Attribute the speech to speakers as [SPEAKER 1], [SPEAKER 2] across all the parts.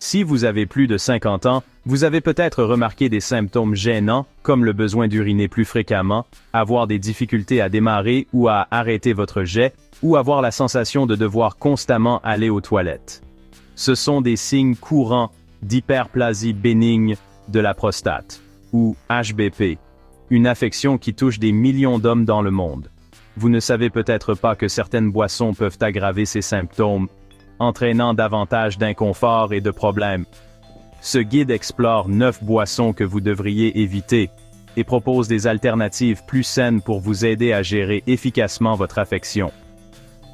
[SPEAKER 1] Si vous avez plus de 50 ans, vous avez peut-être remarqué des symptômes gênants comme le besoin d'uriner plus fréquemment, avoir des difficultés à démarrer ou à arrêter votre jet, ou avoir la sensation de devoir constamment aller aux toilettes. Ce sont des signes courants d'hyperplasie bénigne de la prostate, ou HBP, une affection qui touche des millions d'hommes dans le monde. Vous ne savez peut-être pas que certaines boissons peuvent aggraver ces symptômes, entraînant davantage d'inconfort et de problèmes. Ce guide explore 9 boissons que vous devriez éviter et propose des alternatives plus saines pour vous aider à gérer efficacement votre affection.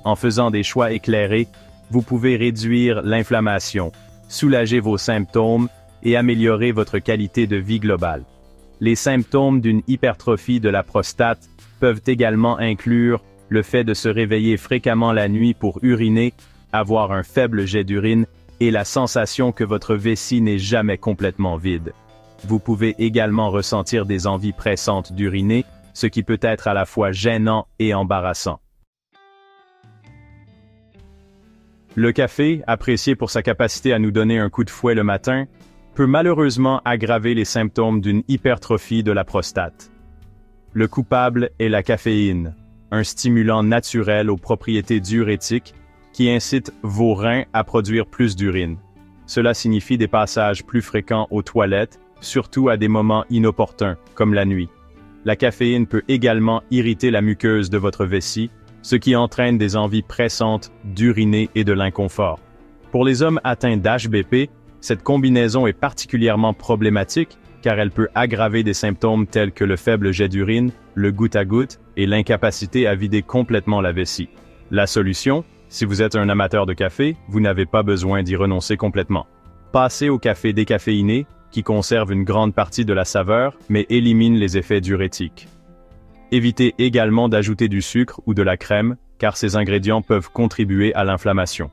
[SPEAKER 1] En faisant des choix éclairés, vous pouvez réduire l'inflammation, soulager vos symptômes et améliorer votre qualité de vie globale. Les symptômes d'une hypertrophie de la prostate peuvent également inclure le fait de se réveiller fréquemment la nuit pour uriner, avoir un faible jet d'urine et la sensation que votre vessie n'est jamais complètement vide. Vous pouvez également ressentir des envies pressantes d'uriner, ce qui peut être à la fois gênant et embarrassant. Le café, apprécié pour sa capacité à nous donner un coup de fouet le matin, peut malheureusement aggraver les symptômes d'une hypertrophie de la prostate. Le coupable est la caféine, un stimulant naturel aux propriétés diurétiques qui incite vos reins à produire plus d'urine. Cela signifie des passages plus fréquents aux toilettes, surtout à des moments inopportuns, comme la nuit. La caféine peut également irriter la muqueuse de votre vessie, ce qui entraîne des envies pressantes d'uriner et de l'inconfort. Pour les hommes atteints d'HBP, cette combinaison est particulièrement problématique car elle peut aggraver des symptômes tels que le faible jet d'urine, le goutte-à-goutte et l'incapacité à vider complètement la vessie. La solution? Si vous êtes un amateur de café, vous n'avez pas besoin d'y renoncer complètement. Passez au café décaféiné, qui conserve une grande partie de la saveur, mais élimine les effets diurétiques. Évitez également d'ajouter du sucre ou de la crème, car ces ingrédients peuvent contribuer à l'inflammation.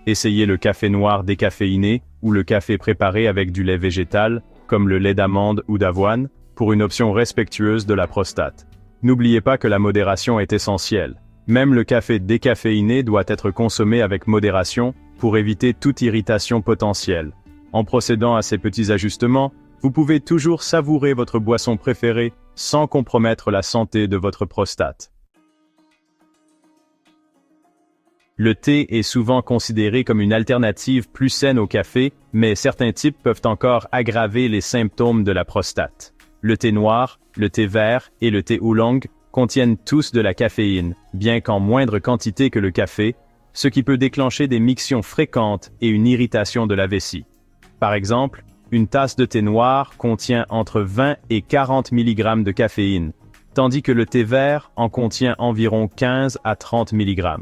[SPEAKER 1] Essayez le café noir décaféiné ou le café préparé avec du lait végétal, comme le lait d'amande ou d'avoine, pour une option respectueuse de la prostate. N'oubliez pas que la modération est essentielle. Même le café décaféiné doit être consommé avec modération pour éviter toute irritation potentielle. En procédant à ces petits ajustements, vous pouvez toujours savourer votre boisson préférée sans compromettre la santé de votre prostate. Le thé est souvent considéré comme une alternative plus saine au café, mais certains types peuvent encore aggraver les symptômes de la prostate. Le thé noir, le thé vert et le thé oolong contiennent tous de la caféine, bien qu'en moindre quantité que le café, ce qui peut déclencher des mictions fréquentes et une irritation de la vessie. Par exemple, une tasse de thé noir contient entre 20 et 40 mg de caféine, tandis que le thé vert en contient environ 15 à 30 mg.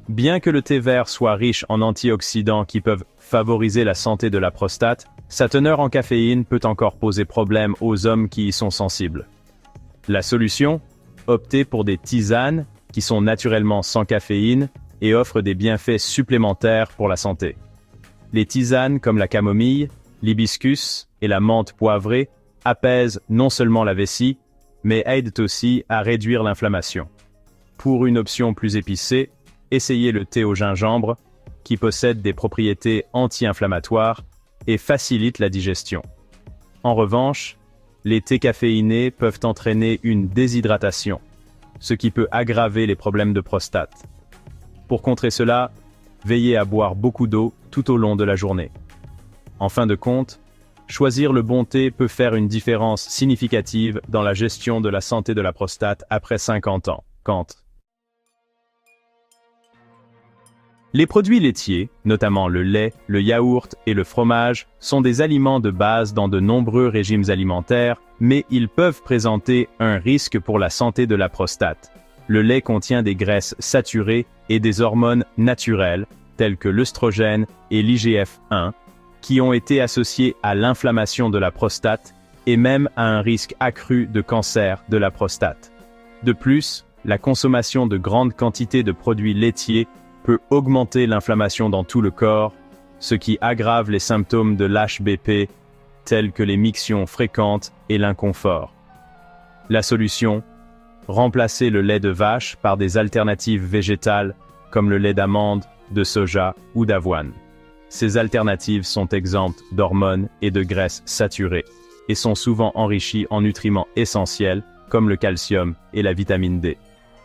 [SPEAKER 1] Bien que le thé vert soit riche en antioxydants qui peuvent favoriser la santé de la prostate, sa teneur en caféine peut encore poser problème aux hommes qui y sont sensibles. La solution? Optez pour des tisanes qui sont naturellement sans caféine et offrent des bienfaits supplémentaires pour la santé. Les tisanes comme la camomille, l'hibiscus et la menthe poivrée apaisent non seulement la vessie, mais aident aussi à réduire l'inflammation. Pour une option plus épicée, essayez le thé au gingembre, qui possède des propriétés anti-inflammatoires et facilite la digestion. En revanche, les thés caféinés peuvent entraîner une déshydratation, ce qui peut aggraver les problèmes de prostate. Pour contrer cela, veillez à boire beaucoup d'eau tout au long de la journée. En fin de compte, choisir le bon thé peut faire une différence significative dans la gestion de la santé de la prostate après 50 ans. Les produits laitiers, notamment le lait, le yaourt et le fromage, sont des aliments de base dans de nombreux régimes alimentaires, mais ils peuvent présenter un risque pour la santé de la prostate. Le lait contient des graisses saturées et des hormones naturelles, telles que l'œstrogène et l'IGF-1, qui ont été associées à l'inflammation de la prostate et même à un risque accru de cancer de la prostate. De plus, la consommation de grandes quantités de produits laitiers peut augmenter l'inflammation dans tout le corps, ce qui aggrave les symptômes de l'HBP, tels que les mictions fréquentes et l'inconfort. La solution? Remplacez le lait de vache par des alternatives végétales comme le lait d'amande, de soja ou d'avoine. ces alternatives sont exemptes d'hormones et de graisses saturées, et sont souvent enrichies en nutriments essentiels, comme le calcium et la vitamine D.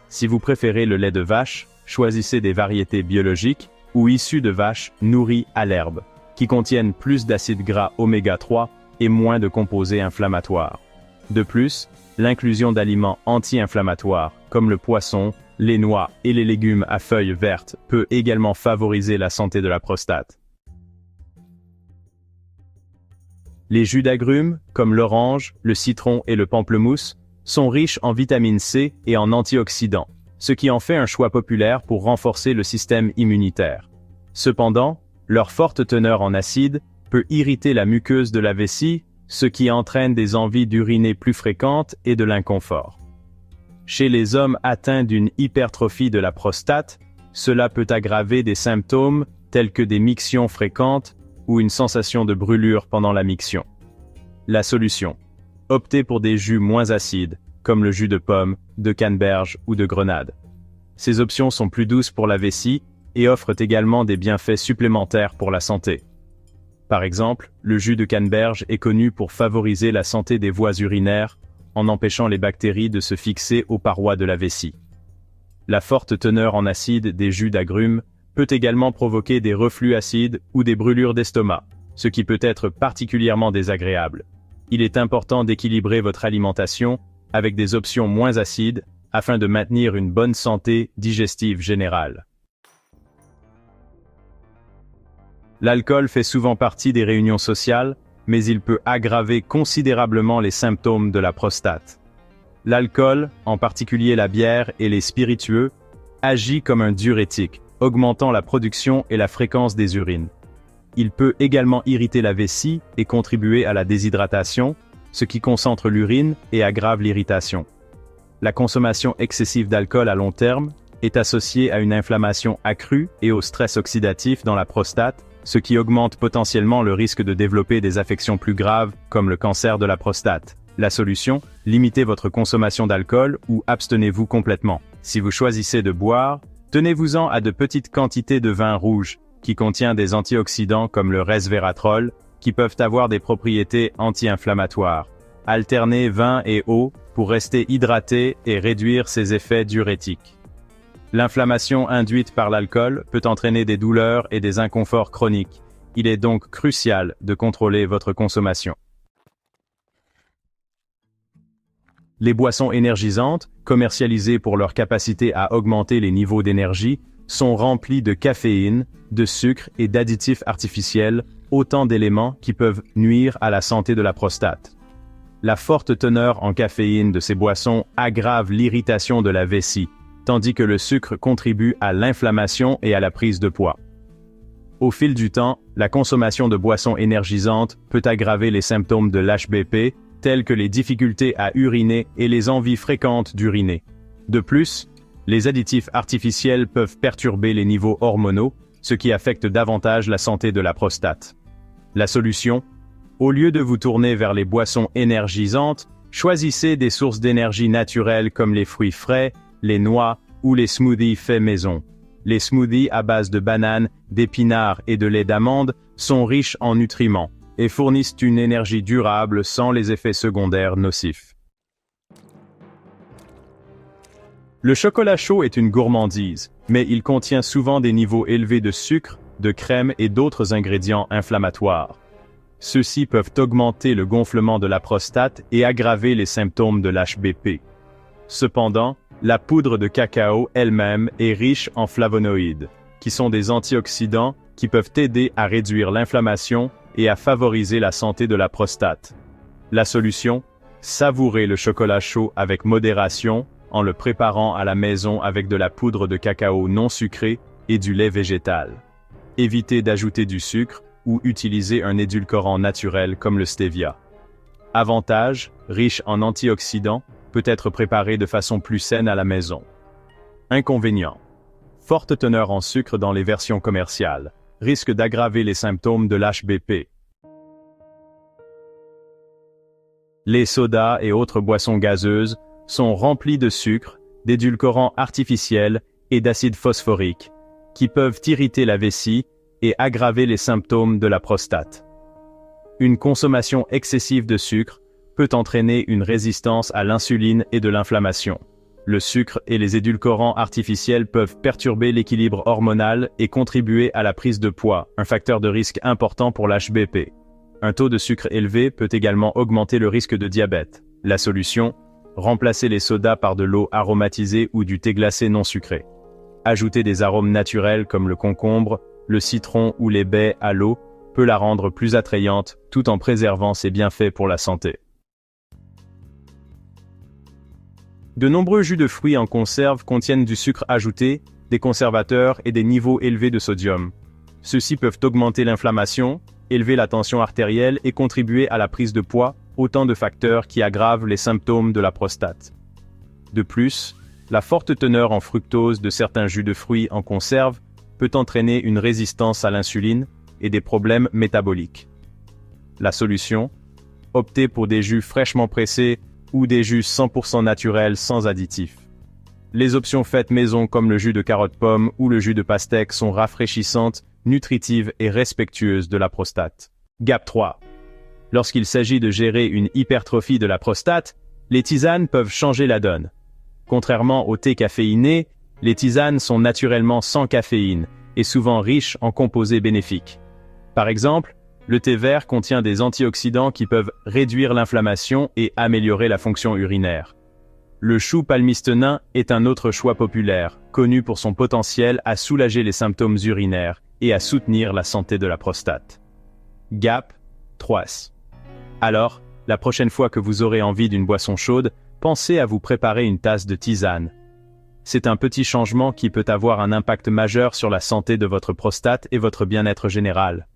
[SPEAKER 1] Si vous préférez le lait de vache, choisissez des variétés biologiques ou issues de vaches nourries à l'herbe, qui contiennent plus d'acides gras oméga 3 et moins de composés inflammatoires. De plus, l'inclusion d'aliments anti-inflammatoires, comme le poisson, les noix et les légumes à feuilles vertes, peut également favoriser la santé de la prostate. Les jus d'agrumes, comme l'orange, le citron et le pamplemousse, sont riches en vitamine C et en antioxydants, ce qui en fait un choix populaire pour renforcer le système immunitaire. Cependant, leur forte teneur en acide peut irriter la muqueuse de la vessie, ce qui entraîne des envies d'uriner plus fréquentes et de l'inconfort. Chez les hommes atteints d'une hypertrophie de la prostate, cela peut aggraver des symptômes tels que des mictions fréquentes ou une sensation de brûlure pendant la miction. La solution: optez pour des jus moins acides, comme le jus de pomme, de canneberge ou de grenade. Ces options sont plus douces pour la vessie et offrent également des bienfaits supplémentaires pour la santé. Par exemple, le jus de canneberge est connu pour favoriser la santé des voies urinaires en empêchant les bactéries de se fixer aux parois de la vessie. La forte teneur en acide des jus d'agrumes peut également provoquer des reflux acides ou des brûlures d'estomac, ce qui peut être particulièrement désagréable. Il est important d'équilibrer votre alimentation avec des options moins acides afin de maintenir une bonne santé digestive générale. L'alcool fait souvent partie des réunions sociales, mais il peut aggraver considérablement les symptômes de la prostate. L'alcool, en particulier la bière et les spiritueux, agit comme un diurétique, augmentant la production et la fréquence des urines. Il peut également irriter la vessie et contribuer à la déshydratation, ce qui concentre l'urine et aggrave l'irritation. La consommation excessive d'alcool à long terme est associée à une inflammation accrue et au stress oxydatif dans la prostate, ce qui augmente potentiellement le risque de développer des affections plus graves comme le cancer de la prostate. La solution: limitez votre consommation d'alcool ou abstenez-vous complètement. Si vous choisissez de boire, tenez-vous-en à de petites quantités de vin rouge, qui contient des antioxydants comme le resveratrol, qui peuvent avoir des propriétés anti-inflammatoires. Alternez vin et eau pour rester hydraté et réduire ses effets diurétiques. L'inflammation induite par l'alcool peut entraîner des douleurs et des inconforts chroniques. Il est donc crucial de contrôler votre consommation. Les boissons énergisantes, commercialisées pour leur capacité à augmenter les niveaux d'énergie, sont remplies de caféine, de sucre et d'additifs artificiels, autant d'éléments qui peuvent nuire à la santé de la prostate. La forte teneur en caféine de ces boissons aggrave l'irritation de la vessie, tandis que le sucre contribue à l'inflammation et à la prise de poids. Au fil du temps, la consommation de boissons énergisantes peut aggraver les symptômes de l'HBP, tels que les difficultés à uriner et les envies fréquentes d'uriner. De plus, les additifs artificiels peuvent perturber les niveaux hormonaux, ce qui affecte davantage la santé de la prostate. La solution: au lieu de vous tourner vers les boissons énergisantes, choisissez des sources d'énergie naturelles comme les fruits frais, les noix ou les smoothies faits maison. Les smoothies à base de bananes, d'épinards et de lait d'amande sont riches en nutriments et fournissent une énergie durable sans les effets secondaires nocifs. Le chocolat chaud est une gourmandise, mais il contient souvent des niveaux élevés de sucre, de crème et d'autres ingrédients inflammatoires. Ceux-ci peuvent augmenter le gonflement de la prostate et aggraver les symptômes de l'HBP. Cependant, la poudre de cacao elle-même est riche en flavonoïdes, qui sont des antioxydants qui peuvent aider à réduire l'inflammation et à favoriser la santé de la prostate. La solution: savourez le chocolat chaud avec modération en le préparant à la maison avec de la poudre de cacao non sucrée et du lait végétal. Évitez d'ajouter du sucre ou utilisez un édulcorant naturel comme le stevia. Avantage: riche en antioxydants, peut être préparé de façon plus saine à la maison. Inconvénient: forte teneur en sucre dans les versions commerciales, risque d'aggraver les symptômes de l'HBP. Les sodas et autres boissons gazeuses sont remplis de sucre, d'édulcorants artificiels et d'acide phosphorique, qui peuvent irriter la vessie et aggraver les symptômes de la prostate. Une consommation excessive de sucre peut entraîner une résistance à l'insuline et de l'inflammation. Le sucre et les édulcorants artificiels peuvent perturber l'équilibre hormonal et contribuer à la prise de poids, un facteur de risque important pour l'HBP. Un taux de sucre élevé peut également augmenter le risque de diabète. La solution: remplacer les sodas par de l'eau aromatisée ou du thé glacé non sucré. Ajouter des arômes naturels comme le concombre, le citron ou les baies à l'eau peut la rendre plus attrayante tout en préservant ses bienfaits pour la santé. De nombreux jus de fruits en conserve contiennent du sucre ajouté, des conservateurs et des niveaux élevés de sodium. Ceux-ci peuvent augmenter l'inflammation, élever la tension artérielle et contribuer à la prise de poids, autant de facteurs qui aggravent les symptômes de la prostate. De plus, la forte teneur en fructose de certains jus de fruits en conserve peut entraîner une résistance à l'insuline et des problèmes métaboliques. La solution: optez pour des jus fraîchement pressés ou des jus 100% naturels sans additifs. Les options faites maison comme le jus de carotte-pomme ou le jus de pastèque sont rafraîchissantes, nutritives et respectueuses de la prostate. Gap 3. Lorsqu'il s'agit de gérer une hypertrophie de la prostate, les tisanes peuvent changer la donne. Contrairement au thé caféiné, les tisanes sont naturellement sans caféine et souvent riches en composés bénéfiques. Par exemple, le thé vert contient des antioxydants qui peuvent réduire l'inflammation et améliorer la fonction urinaire. Le chou palmiste nain est un autre choix populaire, connu pour son potentiel à soulager les symptômes urinaires et à soutenir la santé de la prostate. Gap 3. Alors, la prochaine fois que vous aurez envie d'une boisson chaude, pensez à vous préparer une tasse de tisane. C'est un petit changement qui peut avoir un impact majeur sur la santé de votre prostate et votre bien-être général.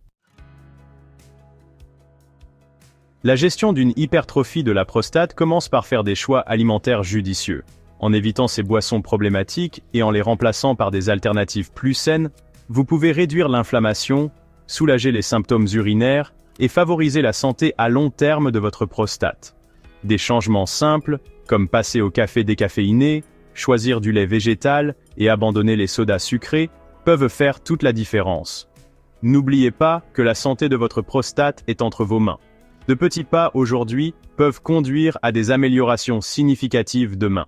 [SPEAKER 1] La gestion d'une hypertrophie de la prostate commence par faire des choix alimentaires judicieux. En évitant ces boissons problématiques et en les remplaçant par des alternatives plus saines, vous pouvez réduire l'inflammation, soulager les symptômes urinaires et favoriser la santé à long terme de votre prostate. Des changements simples, comme passer au café décaféiné, choisir du lait végétal et abandonner les sodas sucrés, peuvent faire toute la différence. N'oubliez pas que la santé de votre prostate est entre vos mains. De petits pas aujourd'hui peuvent conduire à des améliorations significatives demain.